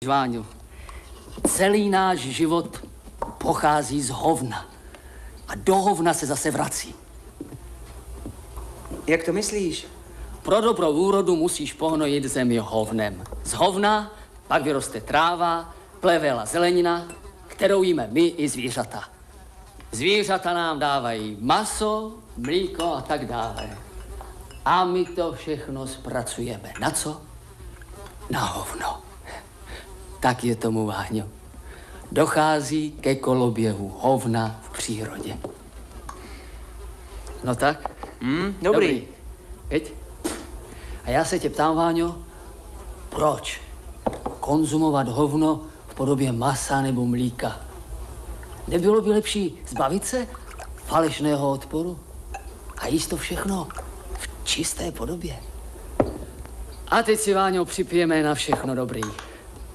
Váňo, celý náš život pochází z hovna. A do hovna se zase vrací. Jak to myslíš? Pro dobrou úrodu musíš pohnojit zemi hovnem. Z hovna pak vyroste tráva, plevel a zelenina, kterou jíme my i zvířata. Zvířata nám dávají maso, mlíko a tak dále. A my to všechno zpracujeme. Na co? Na hovno. Tak je tomu, Váňo. Dochází ke koloběhu hovna v přírodě. No tak? Dobrý. Veď? A já se tě ptám, Váňo, proč konzumovat hovno v podobě masa nebo mlíka? Nebylo by lepší zbavit se falešného odporu a jíst to všechno v čisté podobě? A teď si, Váňo, připijeme na všechno dobrý.